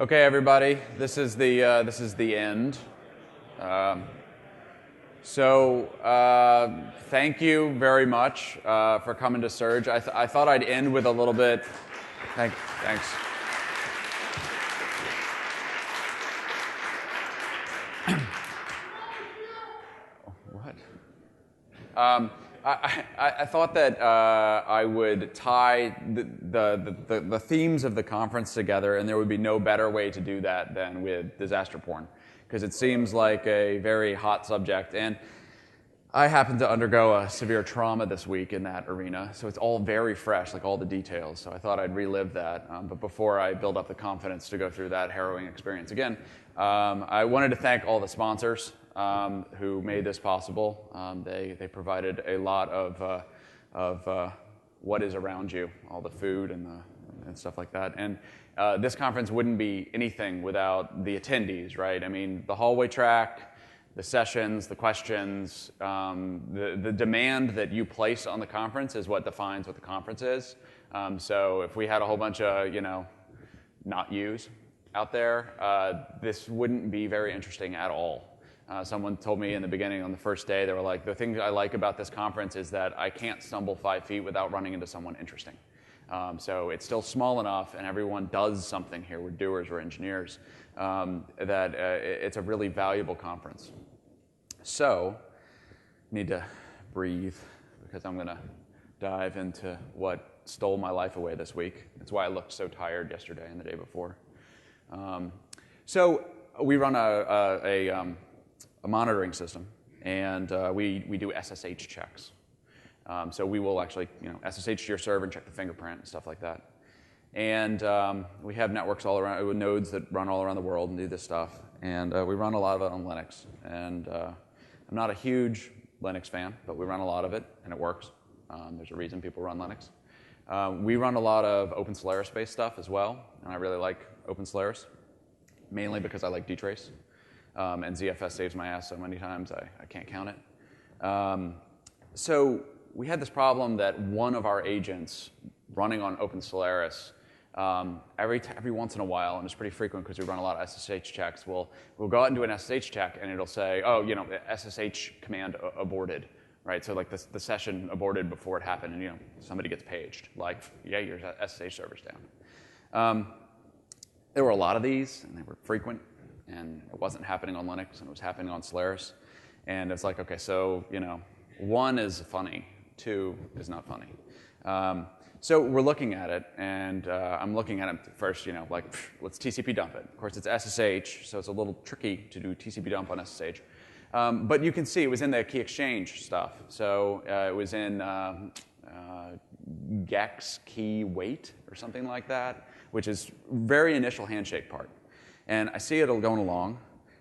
Okay, everybody, this is the end. Thank you very much for coming to Surge. I thought I'd end with a little bit. Thanks. What? I thought that I would tie the themes of the conference together, and there would be no better way to do that than with disaster porn, because it seems like a very hot subject. And I happen to undergo a severe trauma this week in that arena, so it's all very fresh, like all the details. So I thought I'd relive that. But before I build up the confidence to go through that harrowing experience again, I wanted to thank all the sponsors who made this possible. They provided a lot of what is around you, all the food and stuff like that. And this conference wouldn't be anything without the attendees, right? I mean, the hallway track, the sessions, the questions, the demand that you place on the conference is what defines what the conference is. So if we had a whole bunch of, not yous out there, this wouldn't be very interesting at all. Someone told me in the beginning on the first day, they were like, the thing I like about this conference is that I can't stumble 5 feet without running into someone interesting. So it's still small enough, and everyone does something here. We're doers, we're engineers, that it's a really valuable conference. So, need to breathe, because I'm going to dive into what stole my life away this week. That's why I looked so tired yesterday and the day before. So we run a monitoring system, and we do SSH checks. So we will actually, SSH to your server and check the fingerprint and stuff like that. And we have networks all around, with nodes that run all around the world and do this stuff. And we run a lot of it on Linux. And I'm not a huge Linux fan, but we run a lot of it, and it works. There's a reason people run Linux. We run a lot of OpenSolaris-based stuff as well, and I really like OpenSolaris, mainly because I like dtrace. And ZFS saves my ass so many times I can't count it. So we had this problem that one of our agents running on OpenSolaris, every once in a while, and it's pretty frequent because we run a lot of SSH checks, we'll go out and do an SSH check, and it'll say, SSH command aborted, right? So like the session aborted before it happened, and somebody gets paged, like, yeah, your SSH server's down. There were a lot of these, and they were frequent. And it wasn't happening on Linux, and it was happening on Solaris. And it's like, okay, so, 1 is funny, 2 is not funny. So we're looking at it, and I'm looking at it first, let's TCP dump it. Of course, it's SSH, so it's a little tricky to do TCP dump on SSH. But you can see it was in the key exchange stuff. So it was in gex key wait or something like that, which is very initial handshake part. And I see it going along,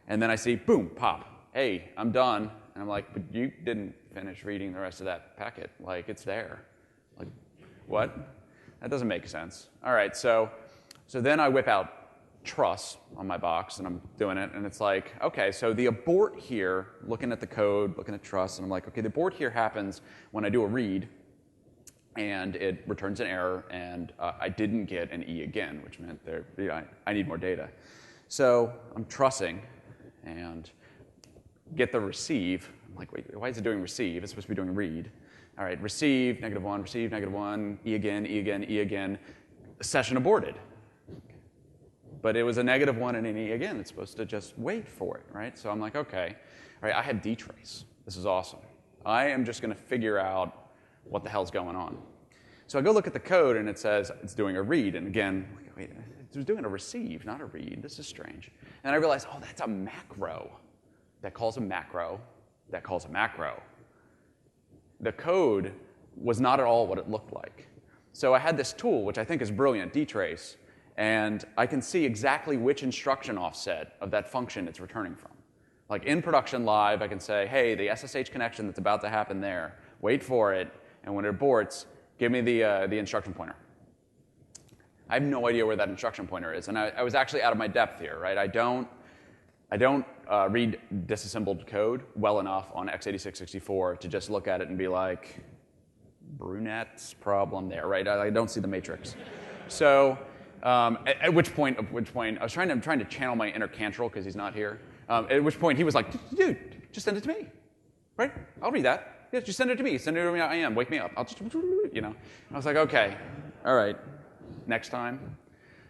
and then I see, boom, pop. Hey, I'm done. And I'm like, but you didn't finish reading the rest of that packet. Like, it's there. Like, what? That doesn't make sense. All right, so then I whip out truss on my box, and I'm doing it, and it's like, okay, so the abort here, looking at the code, looking at truss, and I'm like, okay, the abort here happens when I do a read, and it returns an error, and I didn't get an E again, which meant I need more data. So I'm trussing and get the receive. I'm like, wait, why is it doing receive? It's supposed to be doing read. All right, receive, -1, receive, -1, E again, E again, E again. Session aborted. But it was a -1 and an E again. It's supposed to just wait for it, right? So I'm like, okay. All right, I have dtrace. This is awesome. I am just going to figure out what the hell's going on. So I go look at the code, and it says it's doing a read. And again, wait, it was doing a receive, not a read. This is strange. And I realized, oh, that's a macro. That calls a macro. That calls a macro. The code was not at all what it looked like. So I had this tool, which I think is brilliant, dtrace, and I can see exactly which instruction offset of that function it's returning from. Like in production live, I can say, hey, the SSH connection that's about to happen there, wait for it, and when it aborts, give me the instruction pointer. I have no idea where that instruction pointer is, and I was actually out of my depth here, right? I don't read disassembled code well enough on x86-64 to just look at it and be like, brunette's problem there, right? I don't see the matrix. So At which point, I was trying to channel my inner Cantrell because he's not here. At which point he was like, dude, just send it to me, right? I'll read that. Yeah, just send it to me. Send it to me. I am. Wake me up. I'll just, I was like, okay, all right, next time.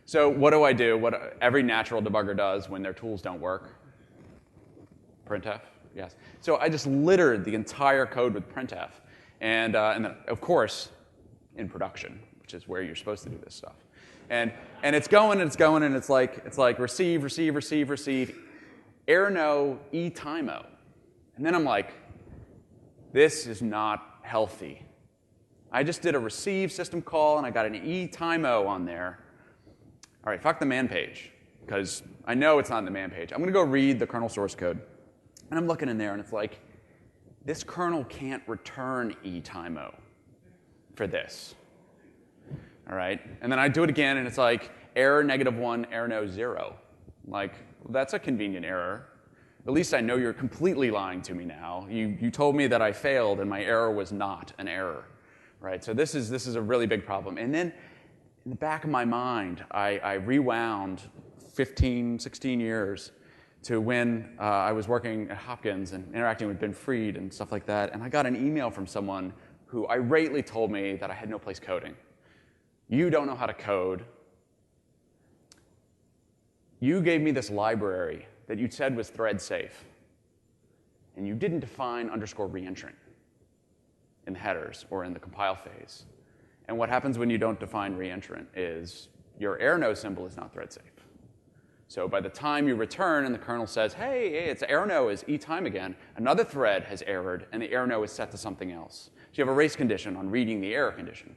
So what do I do? What every natural debugger does when their tools don't work? Printf, yes. So I just littered the entire code with printf, and then of course in production, which is where you're supposed to do this stuff. And it's going and it's going and it's like receive, error no, e-timeo. And then I'm like, this is not healthy. I just did a receive system call and I got an e-timeo on there. All right, fuck the man page, because I know it's not in the man page. I'm going to go read the kernel source code. And I'm looking in there and it's like, this kernel can't return e-timeo for this. All right, and then I do it again and it's like, error -1, error no 0. Like, well, that's a convenient error. At least I know you're completely lying to me now. You told me that I failed and my error was not an error, right? So this is a really big problem. And then in the back of my mind, I rewound 15, 16 years to when I was working at Hopkins and interacting with Ben Fried and stuff like that. And I got an email from someone who irately told me that I had no place coding. You don't know how to code. You gave me this library that you said was thread safe, and you didn't define _reentrant in the headers or in the compile phase. And what happens when you don't define reentrant is your error no symbol is not thread safe. So by the time you return and the kernel says, hey, it's error no is e-time again, another thread has errored and the error no is set to something else. So you have a race condition on reading the error condition.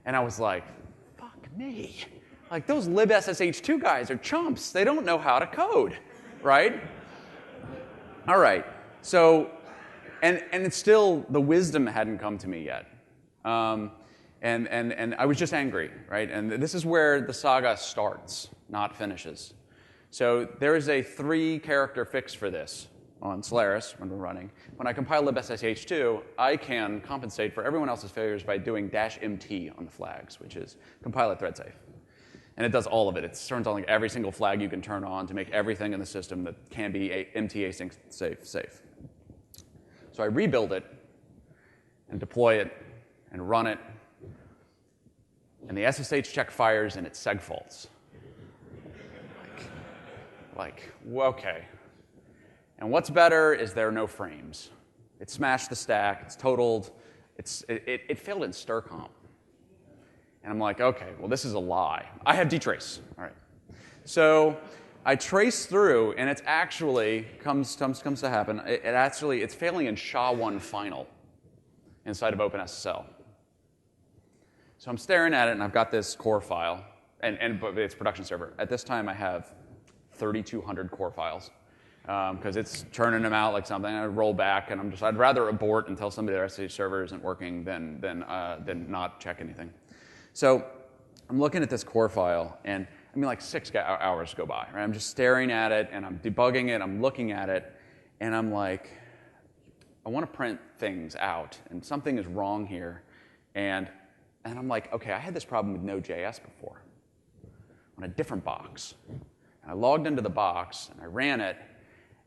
And I was like, fuck me. Like, those libssh2 guys are chumps. They don't know how to code, right? All right. So, and it's still, the wisdom hadn't come to me yet. And I was just angry, right? And this is where the saga starts, not finishes. So there is a 3-character fix for this on Solaris when we're running. When I compile libssh2, I can compensate for everyone else's failures by doing -mt on the flags, which is compile it thread safe. And it does all of it. It turns on like every single flag you can turn on to make everything in the system that can be MT async safe. So I rebuild it and deploy it and run it. And the SSH check fires and it seg faults. Okay. And what's better is there are no frames. It smashed the stack. It's totaled. It failed in strcomp. And I'm like, okay, well, this is a lie. I have dtrace. All right. So I trace through, and it's actually comes to happen. It's failing in SHA-1 final inside of OpenSSL. So I'm staring at it, and I've got this core file, and it's production server. At this time, I have 3,200 core files because it's churning them out like something. I roll back, and I'd rather abort and tell somebody their SSH server isn't working than not check anything. So I'm looking at this core file, and I mean, like 6 hours go by. Right? I'm just staring at it, and I'm debugging it. I'm looking at it, and I'm like, I want to print things out, and something is wrong here. And I'm like, okay, I had this problem with Node.js before on a different box. And I logged into the box, and I ran it,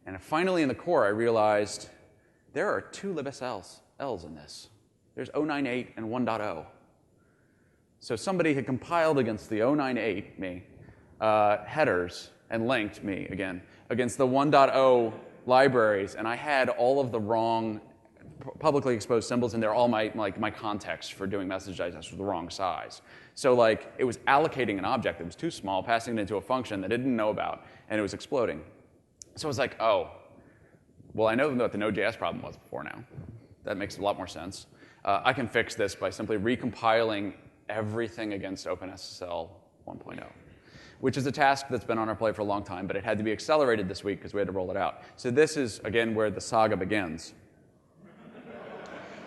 and finally in the core, I realized there are 2 libsLs in this. There's 098 and 1.0. So somebody had compiled against the 098 headers and linked me again against the 1.0 libraries, and I had all of the wrong publicly exposed symbols in there. All my context for doing message digest was the wrong size. So like it was allocating an object that was too small, passing it into a function that it didn't know about, and it was exploding. So I was like, oh, well, I know what the Node.js problem was before now. That makes a lot more sense. I can fix this by simply recompiling everything against OpenSSL 1.0, which is a task that's been on our plate for a long time, but it had to be accelerated this week because we had to roll it out. So this is, again, where the saga begins.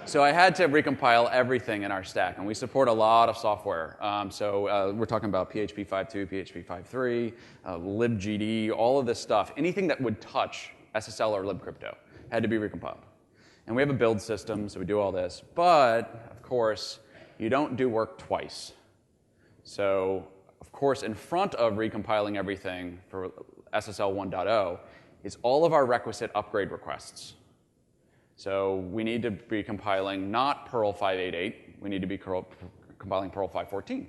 So I had to recompile everything in our stack, and we support a lot of software. We're talking about PHP 5.2, PHP 5.3, libgd, all of this stuff. Anything that would touch SSL or libcrypto had to be recompiled. And we have a build system, so we do all this. But, of course, you don't do work twice. So of course, in front of recompiling everything for SSL 1.0 is all of our requisite upgrade requests. So we need to be compiling not Perl 588. We need to be compiling Perl 514.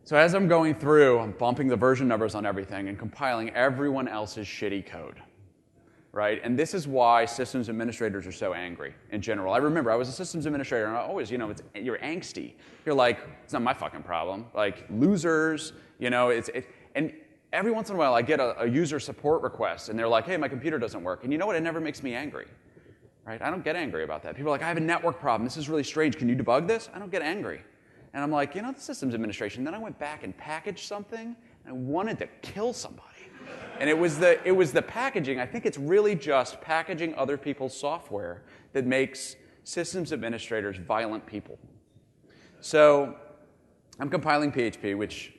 So as I'm going through, I'm bumping the version numbers on everything and compiling everyone else's shitty code, right? And this is why systems administrators are so angry in general. I remember I was a systems administrator, and I always, you're angsty. You're like, it's not my fucking problem. Like, losers, and every once in a while I get a user support request, and they're like, hey, my computer doesn't work. And you know what? It never makes me angry, right? I don't get angry about that. People are like, I have a network problem. This is really strange. Can you debug this? I don't get angry. And I'm like, the systems administration. Then I went back and packaged something, and I wanted to kill somebody. And it was the packaging. I think it's really just packaging other people's software that makes systems administrators violent people. So I'm compiling PHP, which,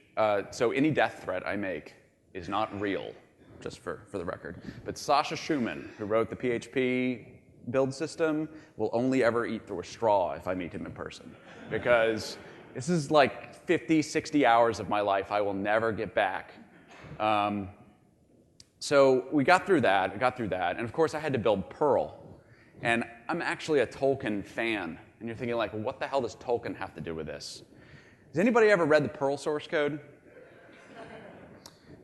so any death threat I make is not real, just for the record. But Sasha Schumann, who wrote the PHP build system, will only ever eat through a straw if I meet him in person. Because this is like 50, 60 hours of my life I will never get back. So we got through that, and of course I had to build Perl. And I'm actually a Tolkien fan. And you're thinking like, what the hell does Tolkien have to do with this? Has anybody ever read the Perl source code?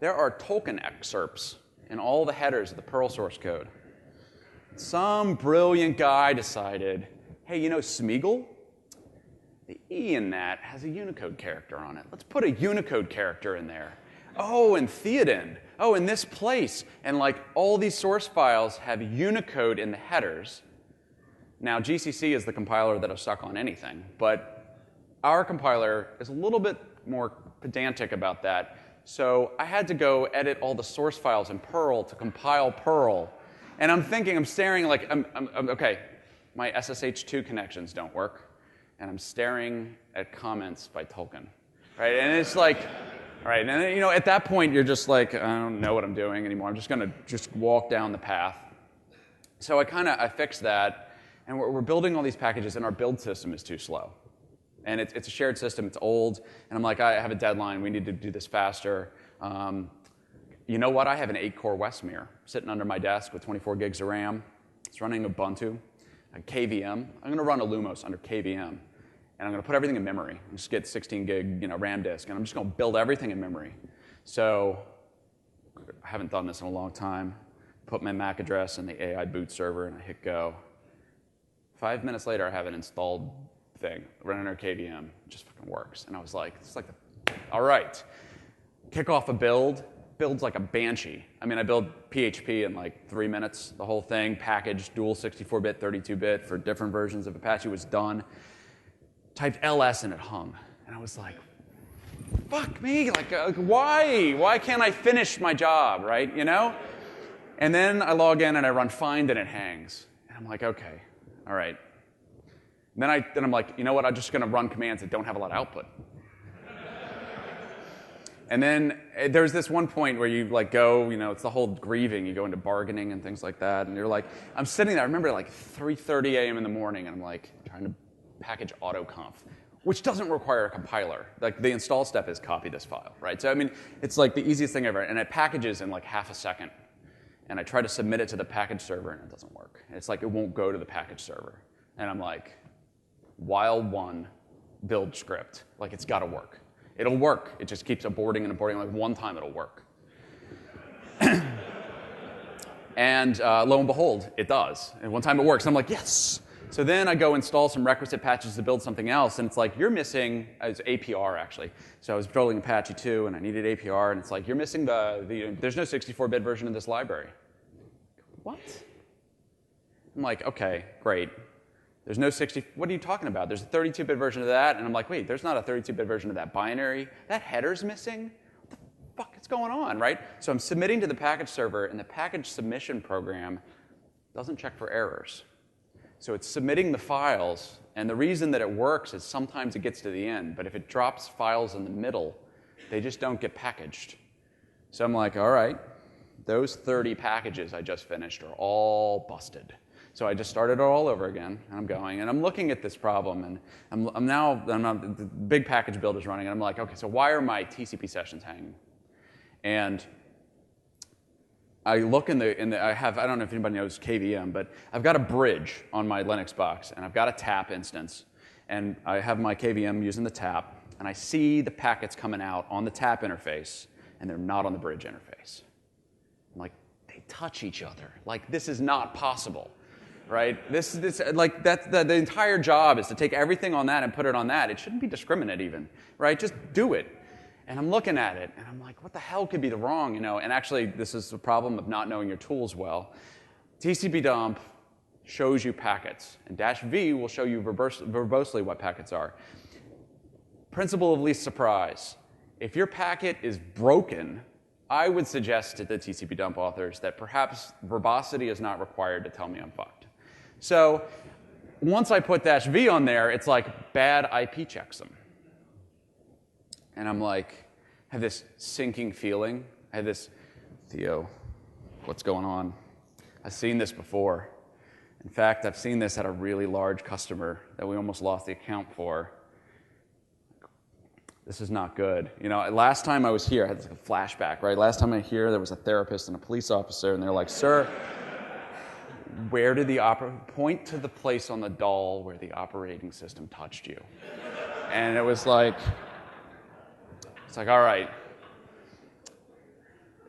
There are Tolkien excerpts in all the headers of the Perl source code. Some brilliant guy decided, hey, Smeagol? The E in that has a Unicode character on it. Let's put a Unicode character in there. Oh, and Theoden. Oh, in this place. And like all these source files have Unicode in the headers. Now, GCC is the compiler that'll suck on anything, but our compiler is a little bit more pedantic about that. So I had to go edit all the source files in Perl to compile Perl. And I'm staring like, okay, my SSH2 connections don't work. And I'm staring at comments by Tolkien, right? And it's like, all right, and at that point you're just like, I don't know what I'm doing anymore. I'm just going to walk down the path. So I fixed that, and we're building all these packages, and our build system is too slow. And it's a shared system. It's old, and I'm like, I have a deadline. We need to do this faster. You know what? I have an 8-core Westmere sitting under my desk with 24 gigs of RAM. It's running Ubuntu. KVM. I'm going to run a Lumos under KVM, and I'm going to put everything in memory. Just get 16 gig, RAM disk, and I'm just going to build everything in memory. So I haven't done this in a long time. Put my MAC address in the AI boot server, and I hit go. 5 minutes later, I have an installed thing running under KVM. It just fucking works. And I was like, all right, kick off a build. Builds like a banshee. I build PHP in like 3 minutes. The whole thing, packaged, dual 64-bit, 32-bit for different versions of Apache was done. Typed LS and it hung. And I was like, fuck me, like why? Why can't I finish my job, right? And then I log in and I run find and it hangs. And I'm like, okay, all right. And then I'm like, you know what? I'm just going to run commands that don't have a lot of output. And then there's this one point where you like go, it's the whole grieving. You go into bargaining and things like that. And you're like, I'm sitting there. I remember like 3:30 a.m. in the morning, and I'm like trying to package autoconf, which doesn't require a compiler. Like the install step is copy this file, right? So it's like the easiest thing ever. And it packages in like half a second. And I try to submit it to the package server, and it doesn't work. It's like it won't go to the package server. And I'm like, while one build script, like it's got to work. It'll work. It just keeps aborting and aborting. Like one time it'll work. And lo and behold, it does. And one time it works. And I'm like, yes. So then I go install some requisite patches to build something else. And it's like, you're missing, it's APR actually. So I was building Apache 2 and I needed APR. And it's like, you're missing there's no 64-bit version of this library. What? I'm like, okay, great. There's no what are you talking about? There's a 32-bit version of that. And I'm like, wait, there's not a 32-bit version of that binary. That header's missing? What the fuck is going on, right? So I'm submitting to the package server, and the package submission program doesn't check for errors. So it's submitting the files, and the reason that it works is sometimes it gets to the end, but if it drops files in the middle, they just don't get packaged. So I'm like, all right, those 30 packages I just finished are all busted. So I just started it all over again, and I'm going, and I'm looking at this problem, and the big package build is running, and I'm like, okay, so why are my TCP sessions hanging? And I look I don't know if anybody knows KVM, but I've got a bridge on my Linux box, and I've got a tap instance, and I have my KVM using the tap, and I see the packets coming out on the tap interface, and they're not on the bridge interface. I'm like, they touch each other. Like, this is not possible, right? The entire job is to take everything on that and put it on that. It shouldn't be discriminate even, right? Just do it. And I'm looking at it, and I'm like, what the hell could be the wrong, you know? And actually, this is the problem of not knowing your tools well. TCP dump shows you packets, and -v will show you verbosely what packets are. Principle of least surprise. If your packet is broken, I would suggest to the TCP dump authors that perhaps verbosity is not required to tell me I'm fucked. So once I put -v on there, it's like bad IP checksum. And I'm like, I have this sinking feeling. I had this, Theo, what's going on? I've seen this before. In fact, I've seen this at a really large customer that we almost lost the account for. This is not good. You know, last time I was here, I had like a flashback, right? Last time I was here, there was a therapist and a police officer, and they're like, sir, where did point to the place on the doll where the operating system touched you? And it was like, it's like, all right,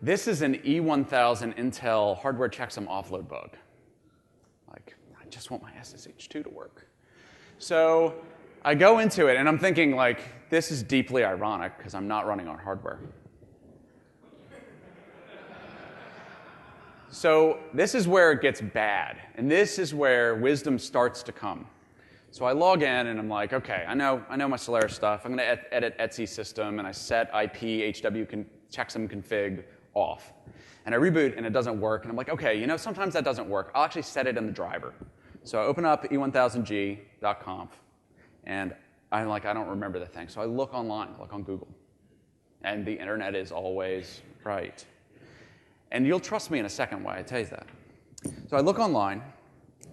this is an E1000 Intel hardware checksum offload bug. Like, I just want my SSH2 to work. So I go into it, and I'm thinking, like, this is deeply ironic because I'm not running on hardware. So this is where it gets bad, and this is where wisdom starts to come. So I log in, and I'm like, okay, I know my Solaris stuff. I'm going to edit Etsy system, and I set IP HW checksum config off. And I reboot, and it doesn't work. And I'm like, okay, you know, sometimes that doesn't work. I'll actually set it in the driver. So I open up e1000g.conf, and I'm like, I don't remember the thing. So I look online, look on Google. And the internet is always right. And you'll trust me in a second why I tell you that. So I look online,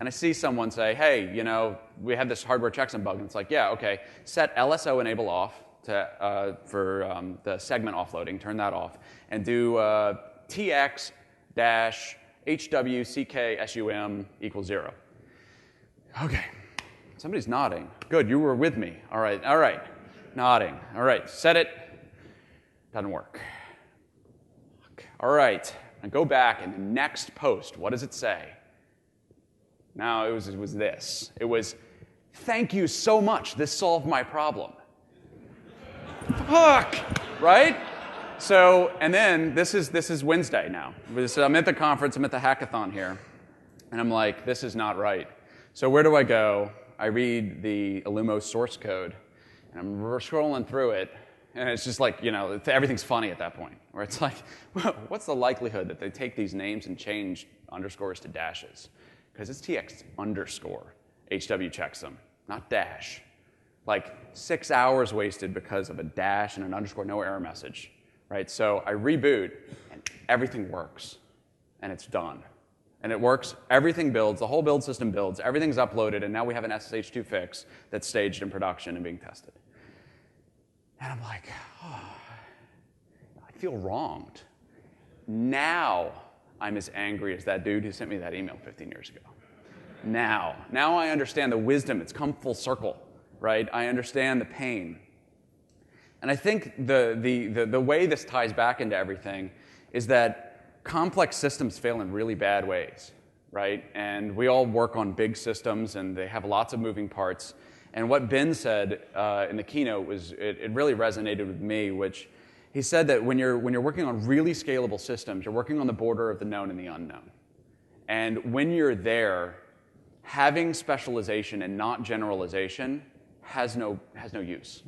and I see someone say, hey, you know, we have this hardware checksum bug. And it's like, yeah, okay, set LSO enable off for the segment offloading, turn that off, and do tx-hwcksum equals 0. Okay, somebody's nodding. Good, you were with me. All right, nodding. All right, set it. Doesn't work. All right, and go back, and the next post, what does it say? No, it was this. It was, thank you so much. This solved my problem. Fuck, right? So, and then this is Wednesday now. I'm at the conference. I'm at the hackathon here, and I'm like, this is not right. So where do I go? I read the Illumos source code, and I'm scrolling through it, and it's just like, you know, everything's funny at that point, where it's like, well, what's the likelihood that they take these names and change underscores to dashes? Because it's TX underscore HW checksum, not dash. Like 6 hours wasted because of a dash and an underscore, no error message, right? So I reboot, and everything works, and it's done. And it works, everything builds, the whole build system builds, everything's uploaded, and now we have an SSH2 fix that's staged in production and being tested. And I'm like, oh, I feel wronged. Now I'm as angry as that dude who sent me that email 15 years ago. Now I understand the wisdom. It's come full circle, right? I understand the pain. And I think the way this ties back into everything is that complex systems fail in really bad ways, right? And we all work on big systems, and they have lots of moving parts. And what Ben said in the keynote was, it really resonated with me, which he said that when you're working on really scalable systems, you're working on the border of the known and the unknown. And when you're there, having specialization and not generalization has no use,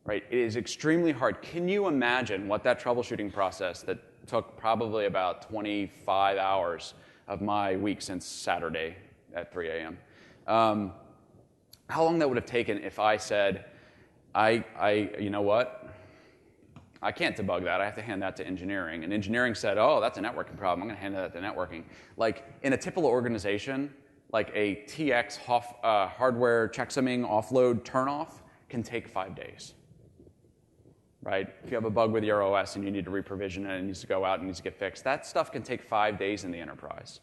right? It is extremely hard. Can you imagine what that troubleshooting process that took probably about 25 hours of my week since Saturday at 3 a.m., how long that would have taken if I said, you know what? I can't debug that. I have to hand that to engineering. And engineering said, oh, that's a networking problem. I'm going to hand that to networking. Like, in a typical organization, like a TX hardware checksuming offload turnoff can take 5 days. Right? If you have a bug with your OS and you need to reprovision it and it needs to go out and needs to get fixed, that stuff can take 5 days in the enterprise.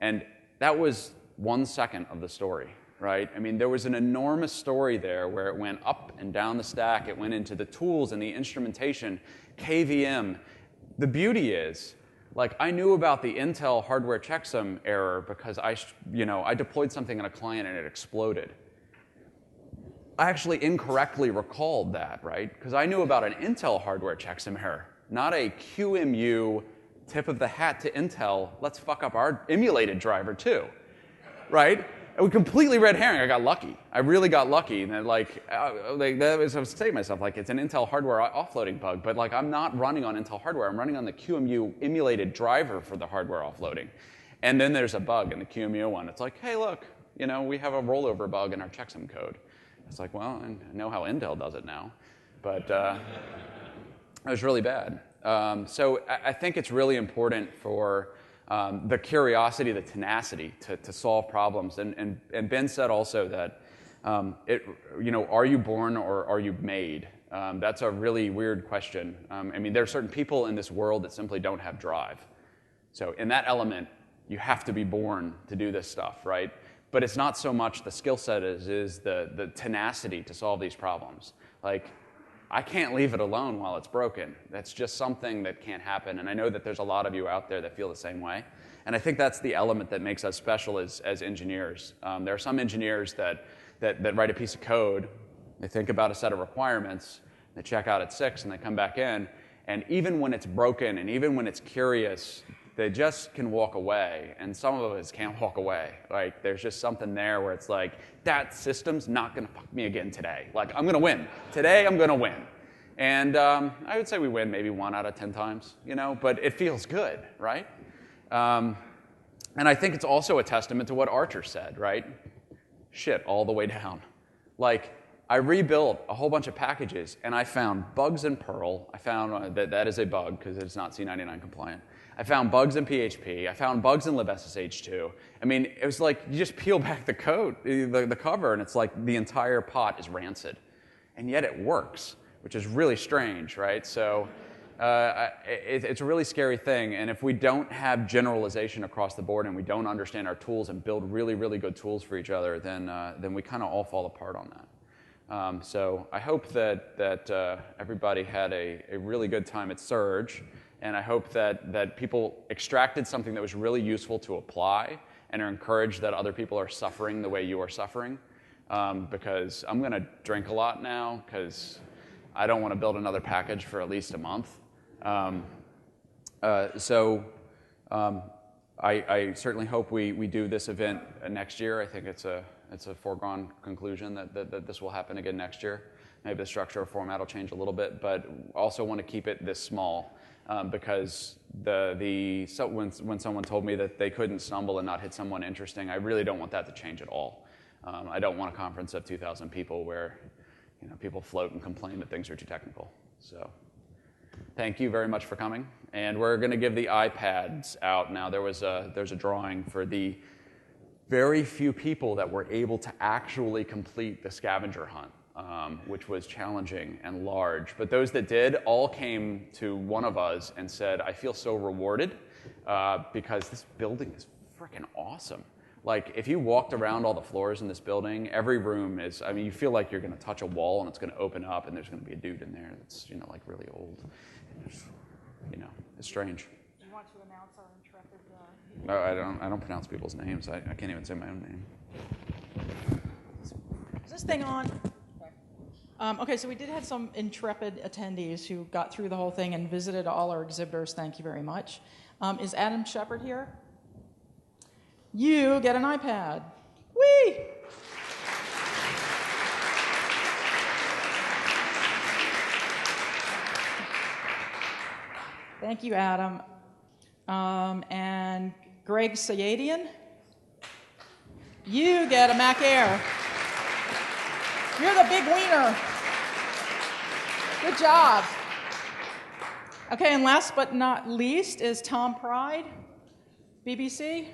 And that was 1 second of the story, right? I mean, there was an enormous story there where it went up and down the stack. It went into the tools and the instrumentation, KVM. The beauty is, like, I knew about the Intel hardware checksum error because I deployed something in a client and it exploded. I actually incorrectly recalled that, right? Because I knew about an Intel hardware checksum error, not a QEMU tip of the hat to Intel. Let's fuck up our emulated driver too, right? It was completely red herring. I got lucky. I really got lucky. And I was saying to myself, like, it's an Intel hardware offloading bug, but like, I'm not running on Intel hardware. I'm running on the QEMU emulated driver for the hardware offloading. And then there's a bug in the QEMU one. It's like, hey, look, we have a rollover bug in our checksum code. It's like, well, I know how Intel does it now, but it was really bad. So I think it's really important for the curiosity, the tenacity to solve problems. And Ben said also that, are you born or are you made? That's a really weird question. I mean, there are certain people in this world that simply don't have drive. So in that element, you have to be born to do this stuff, right? But it's not so much the skill set as is the tenacity to solve these problems. Like, I can't leave it alone while it's broken. That's just something that can't happen. And I know that there's a lot of you out there that feel the same way. And I think that's the element that makes us special as engineers. There are some engineers that write a piece of code, they think about a set of requirements, they check out at 6, and they come back in. And even when it's broken, and even when it's curious, they just can walk away, and some of us can't walk away. Like, there's just something there where it's like, that system's not going to fuck me again today. Like, I'm going to win. Today, I'm going to win. And I would say we win maybe 1 out of 10 times, but it feels good, right? And I think it's also a testament to what Archer said, right? Shit all the way down. Like, I rebuilt a whole bunch of packages, and I found bugs in Perl. I found that is a bug because it's not C99 compliant. I found bugs in PHP. I found bugs in libssh2. I mean, it was like you just peel back the code, the cover, and it's like the entire pot is rancid. And yet it works, which is really strange, right? So it's a really scary thing. And if we don't have generalization across the board and we don't understand our tools and build really, really good tools for each other, then we kind of all fall apart on that. So I hope that everybody had a really good time at Surge. And I hope that people extracted something that was really useful to apply and are encouraged that other people are suffering the way you are suffering. Because I'm going to drink a lot now because I don't want to build another package for at least a month. I certainly hope we do this event next year. I think it's a foregone conclusion that this will happen again next year. Maybe the structure or format will change a little bit, but also want to keep it this small. Because when someone told me that they couldn't stumble and not hit someone interesting, I really don't want that to change at all. I don't want a conference of 2,000 people where people float and complain that things are too technical. So thank you very much for coming. And we're going to give the iPads out now. There's a drawing for the very few people that were able to actually complete the scavenger hunt. Which was challenging and large. But those that did all came to one of us and said, I feel so rewarded because this building is freaking awesome. Like, if you walked around all the floors in this building, every room is, I mean, you feel like you're going to touch a wall and it's going to open up and there's going to be a dude in there that's, like really old. And it's strange. Do you want to announce our intrepid... I don't pronounce people's names. I can't even say my own name. Is this thing on? Okay, so we did have some intrepid attendees who got through the whole thing and visited all our exhibitors. Thank you very much. Is Adam Shepard here? You get an iPad. Whee! Thank you, Adam. And Greg Sayadian, you get a Mac Air. You're the big wiener. Good job. Okay, and last but not least is Tom Pride, BBC.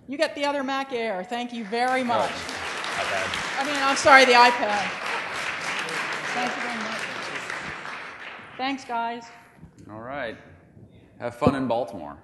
You get the other Mac Air. Thank you very much. iPad. I mean, I'm sorry, the iPad. Thank you very much. Thanks, guys. All right. Have fun in Baltimore.